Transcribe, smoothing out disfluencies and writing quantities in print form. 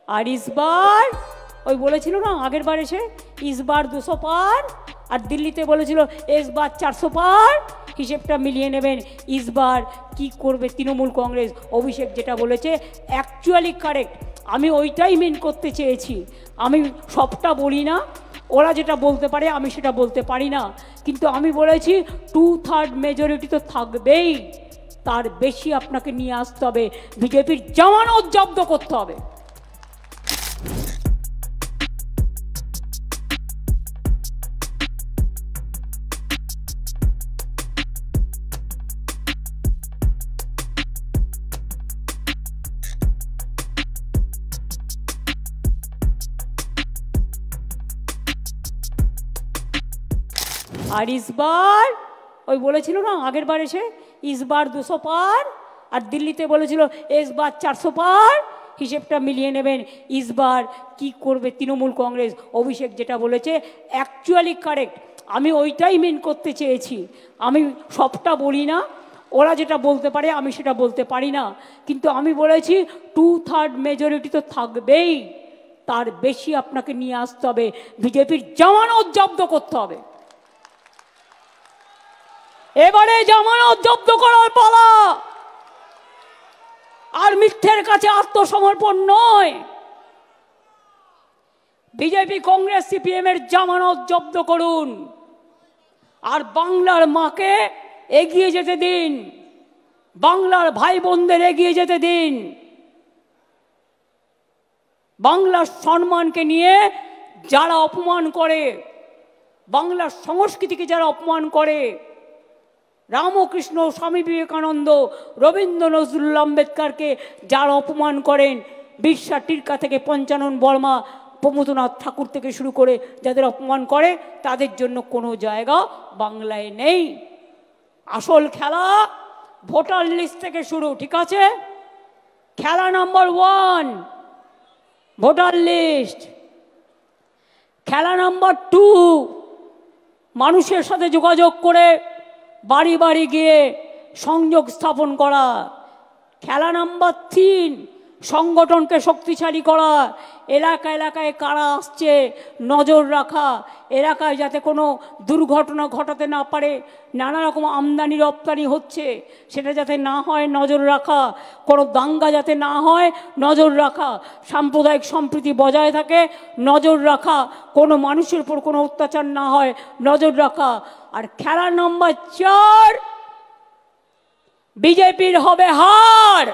আর ইসবার ওই বলেছিল না আগের বার এসে ইসবার 200 পার, আর দিল্লিতে বলেছিল এসবার 400 পার। হিসেবটা মিলিয়ে নেবেন ইসবার কি করবে তৃণমূল কংগ্রেস। অভিষেক যেটা বলেছে অ্যাকচুয়ালি কারেক্ট, আমি ওইটাই মেন করতে চেয়েছি। আমি সবটা বলি না, ওরা যেটা বলতে পারে আমি সেটা বলতে পারি না, কিন্তু আমি বলেছি 2/3 মেজরিটি তো থাকবেই, তার বেশি আপনাকে নিয়ে আসতে হবে, বিজেপির জামানত জব্দ করতে হবে। আর ইসবার ওই বলেছিল না আগের বার এসে ইসবার 200 পার, আর দিল্লিতে বলেছিল এসবার 400 পার। হিসেবটা মিলিয়ে নেবেন ইসবার কি করবে তৃণমূল কংগ্রেস। অভিষেক যেটা বলেছে অ্যাকচুয়ালি কারেক্ট, আমি ওইটাই মেন করতে চেয়েছি। আমি সবটা বলি না, ওরা যেটা বলতে পারে আমি সেটা বলতে পারি না, কিন্তু আমি বলেছি 2/3 মেজরিটি তো থাকবেই, তার বেশি আপনাকে নিয়ে আসতে হবে, বিজেপির জামানত জব্দ করতে হবে। এবারে জামানত জব্দ করার পালা, আর মিথ্যের কাছে আত্মসমর্পণ নয়। বিজেপি কংগ্রেস সিপিএম এর জামানত জব্দ করুন, আর বাংলার মাকে এগিয়ে যেতে দিন, বাংলার ভাই বোনদের এগিয়ে যেতে দিন। বাংলার সম্মানকে নিয়ে যারা অপমান করে, বাংলার সংস্কৃতিকে যারা অপমান করে, রামকৃষ্ণ, স্বামী বিবেকানন্দ, রবীন্দ্র নজরুল আম্বেদকরকে যারা অপমান করেন, বিরসা টিরকা থেকে পঞ্চানন বর্মা, প্রমথনাথ ঠাকুর থেকে শুরু করে যাদের অপমান করে, তাদের জন্য কোনো জায়গা বাংলায় নেই। আসল খেলা ভোটার লিস্ট থেকে শুরু, ঠিক আছে? খেলা নাম্বার 1 ভোটার লিস্ট। খেলা নাম্বার 2 মানুষের সাথে যোগাযোগ করে বাড়ি বাড়ি গিয়ে সংযোগ স্থাপন করা। খেলা নাম্বার 3 সংগঠনকে শক্তিশালী করা, এলাকা এলাকায় কারা আসছে নজর রাখা, এলাকায় যাতে কোনো দুর্ঘটনা ঘটাতে না পারে, নানা রকম আমদানি রপ্তানি হচ্ছে সেটা যাতে না হয় নজর রাখা, কোনো দাঙ্গা যাতে না হয় নজর রাখা, সাম্প্রদায়িক সম্প্রীতি বজায় থাকে নজর রাখা, কোনো মানুষের উপর কোনো অত্যাচার না হয় নজর রাখা। আর খেলা নম্বর 4 বিজেপির হবে হার।